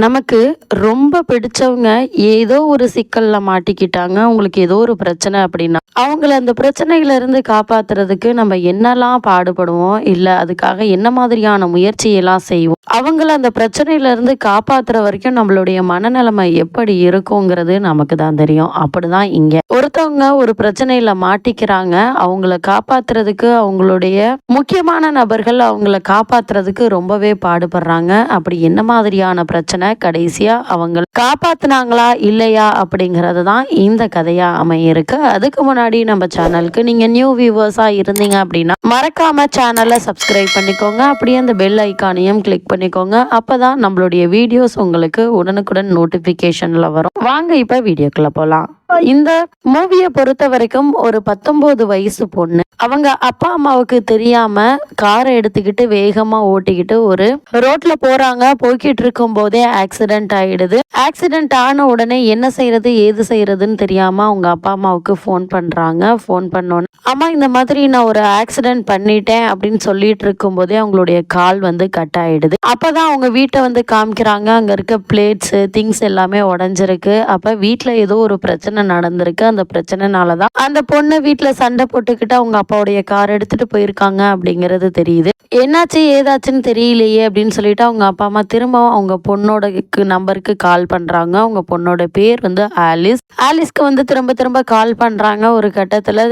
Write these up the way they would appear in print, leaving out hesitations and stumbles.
நமக்கு ரொம்ப பிடிச்சவங்க ஏதோ ஒரு சிக்கல்ல மாட்டிக்கிட்டாங்க. அவங்களுக்கு ஏதோ ஒரு பிரச்சனை அப்படின்னா, அவங்கள அந்த பிரச்சனையில இருந்து காப்பாத்துறதுக்கு நம்ம என்னெல்லாம் பாடுபடுவோம், இல்ல அதுக்காக என்ன மாதிரியான முயற்சியெல்லாம் செய்வோம். அவங்கள அந்த பிரச்சனையில இருந்து காப்பாத்துற வரைக்கும் நம்மளுடைய மனநிலைமை எப்படி இருக்குங்கிறது நமக்கு தான் தெரியும். அப்படிதான் இங்க. ஒருத்தவங்க ஒரு பிரச்சனையில மாட்டிக்கிறாங்க. அவங்கள காப்பாத்துறதுக்கு அவங்களுடைய முக்கியமான நபர்கள் அவங்கள காப்பாத்துறதுக்கு ரொம்பவே பாடுபடுறாங்க. அப்படி என்ன மாதிரியான பிரச்சனை, கடைசியா அவங்க காப்பாத்துனாங்களா இல்லையா அப்படிங்கறது தான் இந்த கதையா அமையிருக்கு. அதுக்கு முன்னாடி நம்ம சேனலுக்கு நீங்க நியூ வியூவர்ஸா இருந்தீங்க அப்படின்னா மறக்காம சேனலை சப்ஸ்கிரைப் பண்ணிக்கோங்க. அப்படியே அந்த பெல் ஐக்கானையும் கிளிக் பண்ணிக்கோங்க. அப்பதான் நம்மளுடைய வீடியோஸ் உங்களுக்கு உடனுக்குடன் நோட்டிபிகேஷன்ல வரும். வாங்க இப்ப வீடியோக்குள்ள போலாம். இந்த மூவியை பொறுத்த வரைக்கும் ஒரு 19 வயசு பொண்ணு அவங்க அப்பா அம்மாவுக்கு தெரியாம காரை எடுத்துக்கிட்டு வேகமா ஓட்டிக்கிட்டு ஒரு ரோட்ல போறாங்க. போய்கிட்டு இருக்கும் போதே ஆக்சிடென்ட் ஆயிடுது. ஆக்சிடென்ட் ஆன உடனே என்ன செய்யறது ஏது செய்யறதுன்னு தெரியாம அவங்க அப்பா அம்மாவுக்கு ஃபோன் பண்றாங்க. ஃபோன் பண்ணோன்னு அம்மா இந்த மாதிரி நான் ஒரு ஆக்சிடென்ட் பண்ணிட்டேன் அப்படின்னு சொல்லிட்டு இருக்கும் போதே அவங்களுடைய கால் கட் ஆயிடுது. அப்பதான் அவங்க வீட்டை காமிக்கிறாங்க. அங்க இருக்க பிளேட்ஸ் திங்ஸ் எல்லாமே உடஞ்சிருக்கு. அப்ப வீட்டுல ஏதோ ஒரு பிரச்சனை நடந்திருக்கு. அந்த பிரச்சனைனாலதான் அந்த பொண்ணு வீட்டுல சண்டை போட்டுக்கிட்டு அவங்க அப்பாவுடைய கார் எடுத்துட்டு போயிருக்காங்க அப்படிங்கிறது தெரியுது. என்னாச்சு ஏதாச்சுன்னு தெரியலையே அப்படின்னு சொல்லிட்டு அவங்க அப்பா அம்மா திரும்பவும் அவங்க பொண்ணோட நம்பருக்கு கால் பண்றாங்க. அவங்க பொண்ணோட பேர் ஆலிஸ். ஆலிஸ்க்கு திரும்ப திரும்ப கால் பண்றாங்க. ஒரு கட்டத்துல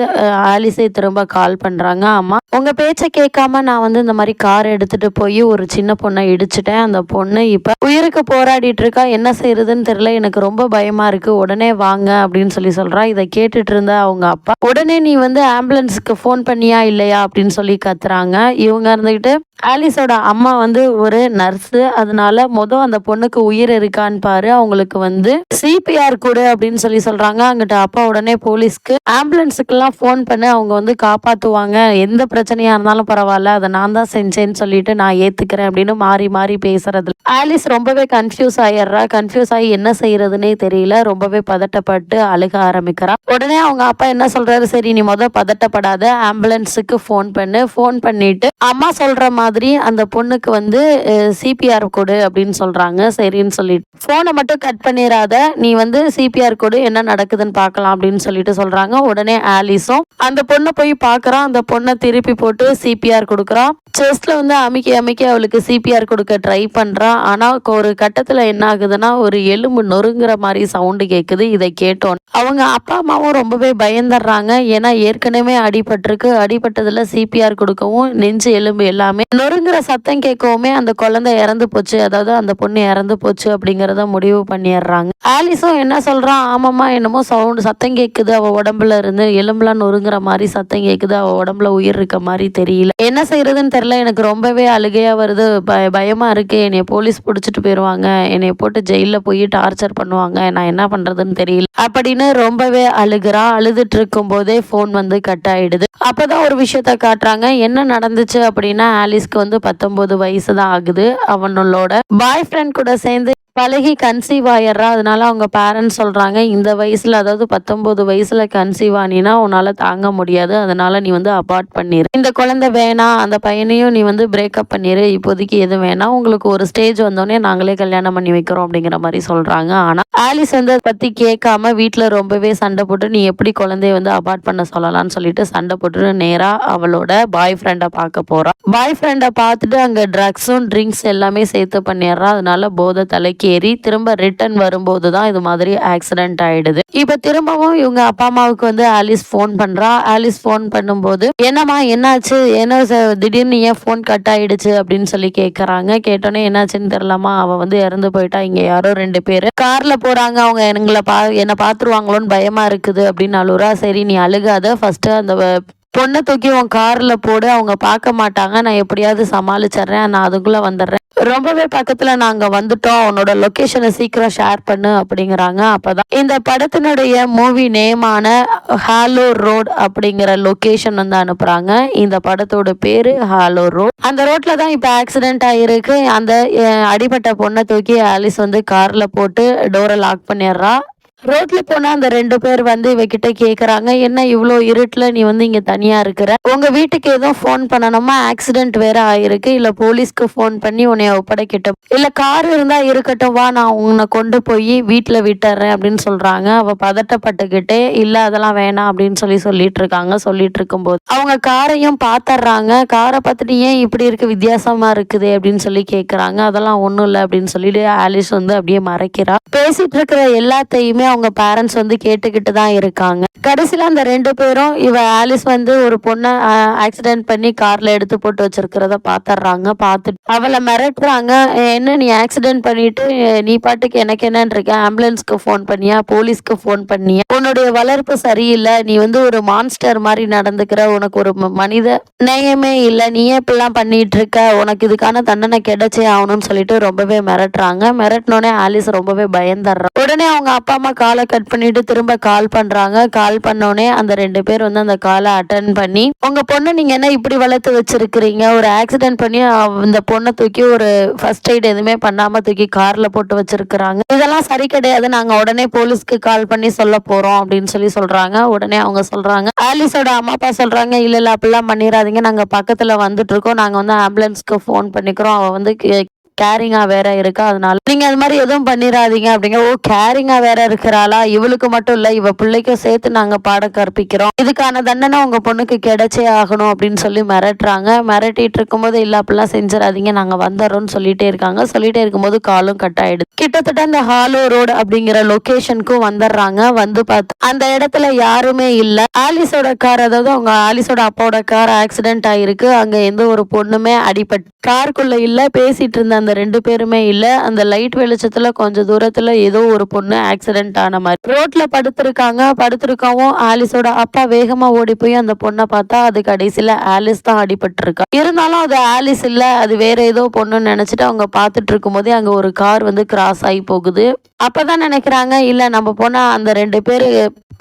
ஆலிஸை திரும்ப கால் பண்றாங்க. அம்மா உங்க பேச்சை கேட்காம நான் இந்த மாதிரி கார் எடுத்துட்டு போய் ஒரு சின்ன பொண்ணை இடிச்சிட்டேன். அந்த பொண்ணு இப்ப உயிருக்கு போராடிட்டு இருக்கா. என்ன செய்யறதுன்னு தெரியல. எனக்கு ரொம்ப பயமா இருக்கு. உடனே வாங்க அப்படின்னு சொல்றா. இதை கேட்டுட்டு இருந்த அவங்க அப்பா உடனே நீ ஆம்புலன்ஸுக்கு ஃபோன் பண்ணியா இல்லையா அப்படின்னு சொல்லி கத்துறாங்க. இவங்க இருந்துகிட்டு ஆலிஸோட அம்மா ஒரு நர்ஸு. அதனால அந்த பொண்ணுக்கு உயிர் இருக்கான்னு பாரு, அவங்களுக்கு சிபிஆர் கொடு அப்படின்னு சொல்றாங்க. அங்கிட்ட அப்பா உடனே போலீஸ்க்கு ஆம்புலன்ஸுக்கெல்லாம் ஃபோன் பண்ணு, அவங்க காப்பாத்துவாங்க, எந்த பிரச்சனையா இருந்தாலும் பரவாயில்ல, அதை நான் தான் செஞ்சேன்னு சொல்லிட்டு நான் ஏத்துக்கிறேன் அப்படின்னு மாறி மாறி பேசுறது. ஆலிஸ் ரொம்பவே கன்ஃபியூஸ் ஆயிடுறா. கன்ஃபியூஸ் ஆகி என்ன செய்யறதுன்னே தெரியல. ரொம்பவே பதட்டப்பட்டு அழுக ஆரம்பிக்கிறா. உடனே அவங்க அப்பா என்ன சொல்றாரு, சரி நீ பதட்டப்படாத, ஆம்புலன்ஸுக்கு ஃபோன் பண்ணு, ஃபோன் பண்ணிட்டு அம்மா சொல்ற மாதிரி அந்த பொண்ணுக்கு சிபிஆர் கொடு அப்படின்னு சொல்றாங்க. சரின்னு சொல்லிட்டு போனை மட்டும் கட் பண்ணிடாத, நீ சிபிஆர் கொடு, என்ன நடக்குதுன்னு பார்க்கலாம் அப்படின்னு சொல்லிட்டு சொல்றாங்க. உடனே ஆலிஸும் அந்த பொண்ணை போய் பார்க்கறான். அந்த பொண்ணை திருப்பி போட்டு சிபிஆர் கொடுக்குறான். செஸ்ட்ல அமுக்கி அமுக்கி அவளுக்கு சிபிஆர் கொடுக்க ட்ரை பண்றான். ஆனா ஒரு கட்டத்துல என்ன ஆகுதுன்னா ஒரு எலும்பு நொறுங்குற மாதிரி சவுண்டு கேட்குது. இதை கேட்டோம் அவங்க அப்பா அம்மாவும் ரொம்பவே பயந்துடுறாங்க. ஏன்னா ஏற்கனவே அடிபட்டிருக்கு. அடிபட்டதுல சிபிஆர் கொடுக்கவும் நெஞ்சு எலும்பு எல்லாமே நொறுங்குற சத்தம் கேட்கவுமே அந்த குழந்தை இறந்து போச்சு, அதாவது அந்த பொண்ணு இறந்து போச்சு அப்படிங்கறத முடிவு பண்ணிடுறாங்க. ஆலிஸும் என்ன சொல்றான், ஆமாம்மா என்னமோ சத்தம் கேட்குது, அவ உடம்புல இருந்து எலும்புலாம் நொறுங்குற மாதிரி சத்தம் கேட்குது, அவ உடம்புல உயிர் இருக்க மாதிரி தெரியல, என்ன செய்யறதுன்னு தெரியல, எனக்கு ரொம்பவே அழுகையா வருது, பயமா இருக்கு, என்னைய போலீஸ் பிடிச்சிட்டு போயிடுவாங்க, என்னைய போட்டு ஜெயில போய் டார்ச்சர் பண்ணுவாங்க, நான் என்ன பண்றதுன்னு தெரியல அப்படின்னு ரொம்பவே அழுகிறா. அழுதுட்டு இருக்கும் போதே போன் கட் ஆயிடுது. அப்பதான் ஒரு விஷயத்த காட்டுறாங்க. என்ன நடந்துச்சு அப்படின்னா, ஆலிஸ்க்கு 19 வயசு தான் ஆகுது. அவனோட பாய் ஃப்ரெண்ட் கூட சேர்ந்து பழகி கன்சீவ் ஆயிடுறா. அதனால அவங்க பேரண்ட்ஸ் சொல்றாங்க, இந்த வயசுல, அதாவது 19 வயசுல கன்சீவ் ஆனினா உன்னால தாங்க முடியாது, அதனால நீ அபார்ட் பண்ணிரு, இந்த குழந்தை வேணாம், அந்த பையனையும் நீ பிரேக்கப் பண்ணிரு, இப்போதைக்கு எதுவும் வேணாம், உங்களுக்கு ஒரு ஸ்டேஜ் வந்தோடனே நாங்களே கல்யாணம் பண்ணி வைக்கிறோம் அப்படிங்கிற மாதிரி சொல்றாங்க. ஆனா ஆலிஸ் அதை பத்தி கேட்காம வீட்டுல ரொம்பவே சண்டை போட்டு, நீ எப்படி குழந்தைய அபார்ட் பண்ண சொல்லலாம்னு சொல்லிட்டு சண்டை போட்டு நேரா அவளோட பாய் ஃப்ரெண்டை பார்க்க போறா. பாய் ஃப்ரெண்டை பார்த்துட்டு அங்க ட்ரக்ஸும் ட்ரிங்க்ஸ் எல்லாமே சேர்த்து பண்ணிடுறா. அதனால போதை தலைக்கு ஏறி திரும்ப ரிட்டர்ன் வரும்போது தான் இது மாதிரி ஆக்சிடென்ட் ஆயிடுது. இப்ப திரும்பவும் இவங்க அப்பா அம்மாவுக்கு ஆலிஸ் போன் பண்றா. ஆலிஸ் போன் பண்ணும்போது என்னம்மா என்னாச்சு, என்ன திடீர்னு ஏன் போன் கட் ஆயிடுச்சு அப்படின்னு சொல்லி கேட்கறாங்க. கேட்டோன்னே என்னாச்சுன்னு தெரியலமா, அவ இறந்து போயிட்டா, இங்க யாரோ 2 பேரு கார்ல போறாங்க, அவங்க என்ன பாத்துருவாங்களோன்னு பயமா இருக்குது அப்படின்னு அழுறா. சரி நீ அழுகாத, ஃபர்ஸ்ட் அந்த பொண்ணை தூக்கி உன் கார்ல போடு, அவங்க பார்க்க மாட்டாங்க, நான் எப்படியாவது சமாளிச்சிடுறேன், நான் அதுக்குள்ள வந்துடுறேன், ரொம்பவே பக்கத்துல நாங்க வந்துட்டோம், அவனோட லொகேஷனை சீக்கிரம் ஷேர் பண்ணு அப்படிங்கிறாங்க. அப்பதான் இந்த படத்தினுடைய மூவி நேமான ஹாலோ ரோட் அப்படிங்கிற லொகேஷன் அனுப்புறாங்க. இந்த படத்தோட பேரு ஹாலோ ரோட். அந்த ரோட்ல தான் இப்ப ஆக்சிடென்ட் ஆயிருக்கு. அந்த அடிபட்ட பொண்ணை தூக்கி ஆலிஸ் கார்ல போட்டு டோரை லாக் பண்ணிடுறா. ரோட்ல போனா அந்த 2 பேர் வந்து இவகிட்ட கேக்குறாங்க, என்ன இவ்ளோ இருட்டுல நீ வந்து இங்க தனியா இருக்கிற, உங்க வீட்டுக்கு எதுவும் ஃபோன் பண்ணணுமா, ஆக்சிடென்ட் வேற ஆயிருக்கு, இல்ல போலீஸ்க்கு ஃபோன் பண்ணி உன்னைய ஒப்படைக்கட்டும், இல்ல கார் இருந்தா இருக்கட்டும், வா நான் உன்னை கொண்டு போய் வீட்டுல விட்டுறேன் அப்படின்னு சொல்றாங்க. அவ பதட்டப்பட்டுக்கிட்டே இல்ல அதெல்லாம் வேணாம் அப்படின்னு சொல்லிட்டு இருக்காங்க. சொல்லிட்டு இருக்கும்போது அவங்க காரையும் பாத்துறாங்க. காரை பார்த்துட்டு ஏன் இப்படி இருக்கு, வித்தியாசமா இருக்குது அப்படின்னு சொல்லி கேக்குறாங்க. அதெல்லாம் ஒண்ணும் இல்லை அப்படின்னு சொல்லிட்டு ஆலிஸ் வந்து அப்படியே மறைக்கிறா. பேசிட்டு இருக்கிற எல்லாத்தையுமே அவங்க பேரண்ட்ஸ் வந்து கேட்டுக்கிட்டு தான் இருக்காங்க. கடைசியில அந்த 2 பேரும் இவ ஆலிஸ் வந்து ஒரு பொண்ணை ஆக்சிடென்ட் பண்ணி கார்ல எடுத்து போட்டு வச்சிருக்கிறத பாத்துறாங்க. பார்த்துட்டு அவளை மிரட்டுறாங்க, என்ன நீ ஆக்சிடென்ட் பண்ணிட்டு நீ பாட்டுக்கு எனக்கு என்னன்னு இருக்க, ஆம்புலன்ஸ்க்கு ஃபோன் பண்ணியா, போலீஸ்க்கு ஃபோன் பண்ணியா, உன்னுடைய வளர்ப்பு சரியில்லை, நீ வந்து ஒரு மான்ஸ்டர் மாதிரி நடந்துக்கிற, உனக்கு ஒரு மனித நேயமே இல்லை, நீ ஏன் இப்படிலாம் பண்ணிட்டு இருக்க, உனக்கு இதுக்கான தண்டனை கிடைச்சே ஆகணும்னு சொல்லிட்டு ரொம்பவே மிரட்டுறாங்க. மிரட்டினோடனே ஆலிஸ் ரொம்பவே பயந்துடுறா. உடனே அவங்க அப்பா அம்மா காலை கட் பண்ணிட்டு திரும்ப கால் பண்றாங்க. கால் பண்ணோடனே அந்த 2 பேர் வந்து அந்த காலை அட்டன் பண்ணி, உங்க பொண்ணு நீங்க என்ன இப்படி வளர்த்து வச்சிருக்கிறீங்க, ஒரு ஆக்சிடென்ட் பண்ணி இந்த பொண்ணை தூக்கி ஒரு ஃபர்ஸ்ட் எய்ட் எதுவுமே பண்ணாம தூக்கி கார்ல போட்டு வச்சிருக்கிறாங்க, இதெல்லாம் சரி கிடையாது, நாங்க உடனே போலீஸ்க்கு கால் பண்ணி சொல்ல போறோம் அப்படின்னு சொல்றாங்க. உடனே அவங்க சொல்றாங்க, ஆலிஸோட அம்மா அப்பா சொல்றாங்க, இல்ல இல்ல அப்படிலாம் பண்ணிடாதீங்க, நாங்க பக்கத்துல வந்துட்டு இருக்கோம், நாங்க வந்து ஆம்புலன்ஸ்க்கு ஃபோன் பண்ணிக்கிறோம், அவ வந்து கேரிங்கா வேற இருக்கா, அதனால நீங்க அது மாதிரி எதுவும் பண்ணிடாதீங்க அப்படிங்க. ஓ கேரிங்கா வேற இருக்கிறாளா, இவளுக்கு மட்டும் இல்ல இவ பிள்ளைக்கும் சேர்த்து நாங்க பாடம் கற்பிக்கிறோம், இதுக்கான தண்டனை உங்க பொண்ணுக்கு கிடைச்சே ஆகணும் அப்படின்னு சொல்லி மிரட்டுறாங்க. மிரட்டிட்டு இருக்கும்போது இல்ல அப்படிலாம் செஞ்சிடாதீங்க, நாங்க வந்துடுறோம்னு சொல்லிட்டே இருக்காங்க. சொல்லிட்டே இருக்கும்போது காலும் கட் ஆயிடுது. கிட்டத்தட்ட அந்த ஹாலோ ரோடு அப்படிங்கிற லொகேஷனுக்கும் வந்துடுறாங்க. வந்து பார்த்து அந்த இடத்துல யாருமே இல்ல. ஆலிஸோட கார், அதாவது அவங்க ஆலிஸோட அப்பாவோட கார் ஆக்சிடென்ட் ஆயிருக்கு. அங்க எந்த ஒரு பொண்ணுமே அடிபட்டு காருக்குள்ள இல்ல, பேசிட்டு இருந்த அந்த 2 பேருமே இல்ல. அந்த லைட் வெளிச்சத்துல கொஞ்சம் தூரத்துல ஏதோ ஒரு பொண்ணு ஆக்சிடென்ட் ஆன மாதிரி ரோட்ல படுத்திருக்காங்க. படுத்திருக்கவும் ஆலிஸோட அப்பா வேகமா ஓடி போய் அந்த பொண்ணை பார்த்தா அது கடைசியில ஆலிஸ் தான் அடிபட்டு இருக்கா. இருந்தாலும் அது ஆலிஸ் இல்ல, அது வேற ஏதோ பொண்ணுன்னு நினைச்சிட்டு அவங்க பார்த்துட்டு இருக்கும் போதே அங்க ஒரு கார் வந்து கிராஸ் ஆகி போகுது. அப்பதான் நினைக்கிறாங்க, இல்ல நம்ம பொண்ணை அந்த 2 பேரு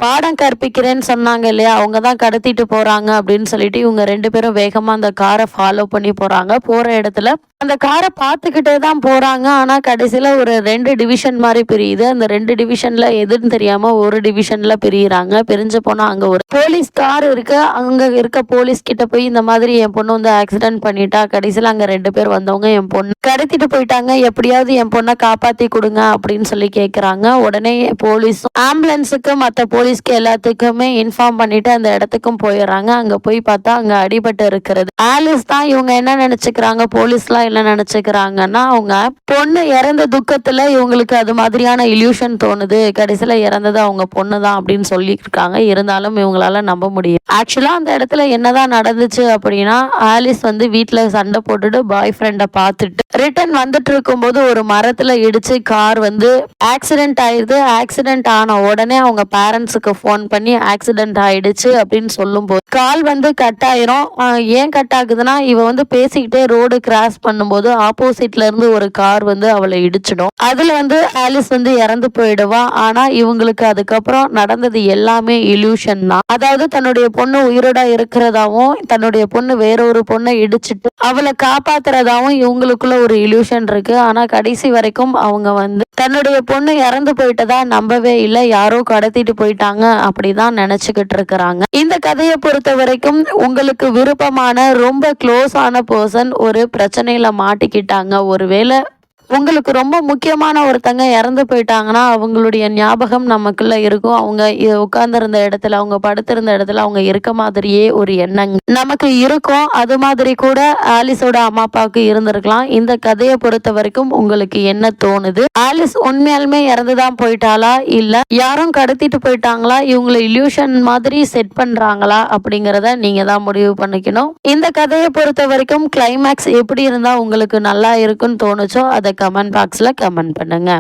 பாடம் கற்பிக்கிறேன்னு சொன்னாங்க இல்லையா, அவங்க தான் கடத்திட்டு போறாங்க அப்படின்னு சொல்லிட்டு இவங்க 2 பேரும் வேகமா அந்த காரை ஃபாலோ பண்ணி போறாங்க. போற இடத்துல அந்த காரை பார்த்துக்கிட்டே தான் போறாங்க. ஆனா கடைசியில ஒரு 2 டிவிஷன் மாதிரி பிரியுது. அந்த 2 டிவிஷன்ல எதுன்னு தெரியாம ஒரு டிவிஷன்ல பிரியுறாங்க. பிரிஞ்சு போனா அங்க ஒரு போலீஸ் கார் இருக்கு. அங்க இருக்க போலீஸ் கிட்ட போய் இந்த மாதிரி என் பொண்ணு வந்து ஆக்சிடென்ட் பண்ணிட்டா, கடைசியில அங்க 2 பேர் வந்தவங்க என் பொண்ணு கடத்திட்டு போயிட்டாங்க, எப்படியாவது என் பொண்ணை காப்பாத்தி கொடுங்க அப்படின்னு சொல்லி கேக்குறாங்க. உடனே போலீஸ் ஆம்புலன்ஸுக்கு மற்ற போலீஸ்க்கு எல்லாத்துக்குமே இன்ஃபார்ம் பண்ணிட்டு அந்த இடத்துக்கும் போயிடுறாங்க. அங்க போய் பார்த்தா அங்க அடிபட்டு இருக்கிறது ஆலிஸ் தான். இவங்க என்ன நினைச்சுக்கிறாங்க, போலீஸ்லாம் என்ன நினைச்சுக்கிறாங்கன்னா, அவங்க பொண்ணு இறந்த துக்கத்துல இவங்களுக்கு அது மாதிரியான இல்யூஷன் தோணுது, கடைசியில இறந்தது அவங்க பொண்ணு தான் அப்படின்னு சொல்லியிருக்காங்க. இருந்தாலும் இவங்களால நம்ப முடியும். ஆக்சுவலா அந்த இடத்துல என்னதான் நடந்துச்சு அப்படின்னா, ஆலிஸ் வந்து வீட்டுல சண்டை போட்டுட்டு பாய் ஃப்ரெண்டை பார்த்துட்டு ரிட்டர்ன் வந்துட்டு இருக்கும்போது ஒரு மரத்துல இடிச்சு கார் வந்து ஆக்சிடென்ட் ஆயிடுது. ஆக்சிடென்ட் ஆன உடனே அவங்க பேரண்ட்ஸுக்கு ஃபோன் பண்ணி ஆக்சிடென்ட் ஆயிடுச்சு அப்படின்னு சொல்லும் போது கால் வந்து கட் ஆயிரும். ஏன் கட் ஆகுதுன்னா, இவ வந்து பேசிக்கிட்டே ரோடு கிராஸ் பண்ணும்போது ஆப்போசிட்ல இருந்து ஒரு கார் வந்து அவளை இடிச்சிடும். அதுல வந்து ஆலிஸ் வந்து இறந்து போயிடுவா. ஆனா இவங்களுக்கு அதுக்கப்புறம் நடந்தது எல்லாமே இல்யூஷன் தான். அதாவது தன்னுடைய பொண்ணு உயிரோட இருக்கிறதாவும், தன்னுடைய பொண்ணு வேற ஒரு பொண்ணை இடிச்சிட்டு அவளை காப்பாத்துறதாவும் இவங்களுக்குள்ள ஒரு இல்யூஷன் இருக்கு. ஆனா கடைசி வரைக்கும் அவங்க வந்து தன்னுடைய பொண்ணு இறந்து போயிட்டதா நம்பவே இல்லை, யாரோ கடத்திட்டு போயிட்டாங்க அப்படிதான் நினைச்சுக்கிட்டு இருக்கிறாங்க. இந்த கதையை பொறுத்த வரைக்கும் உங்களுக்கு விருப்பமான ரொம்ப க்ளோஸ் ஆன பர்சன் ஒரு பிரச்சனையில மாட்டிக்கிட்டாங்க, ஒருவேளை உங்களுக்கு ரொம்ப முக்கியமான ஒருத்தங்க இறந்து போயிட்டாங்கன்னா அவங்களுடைய ஞாபகம் நமக்குள்ள இருக்கும். அவங்க உட்கார்ந்திருந்த இடத்துல, அவங்க படுத்திருந்த இடத்துல அவங்க இருக்க மாதிரியே ஒரு எண்ணம் நமக்கு இருக்கும். அது மாதிரி கூட ஆலிஸோட அம்மா அப்பாவுக்கு இருந்திருக்கலாம். இந்த கதையை பொறுத்த வரைக்கும் உங்களுக்கு என்ன தோணுது? ஆலிஸ் உண்மையாலுமே இறந்துதான் போயிட்டாளா, இல்ல யாரும் கடத்திட்டு போயிட்டாங்களா, இவங்களை இல்யூஷன் மாதிரி செட் பண்றாங்களா அப்படிங்கிறத நீங்க தான் முடிவு பண்ணிக்கணும். இந்த கதையை பொறுத்த வரைக்கும் கிளைமேக்ஸ் எப்படி இருந்தா உங்களுக்கு நல்லா இருக்குன்னு தோணுச்சோ அதை கமெண்ட் பாக்ஸ்ல கமெண்ட் பண்ணுங்க.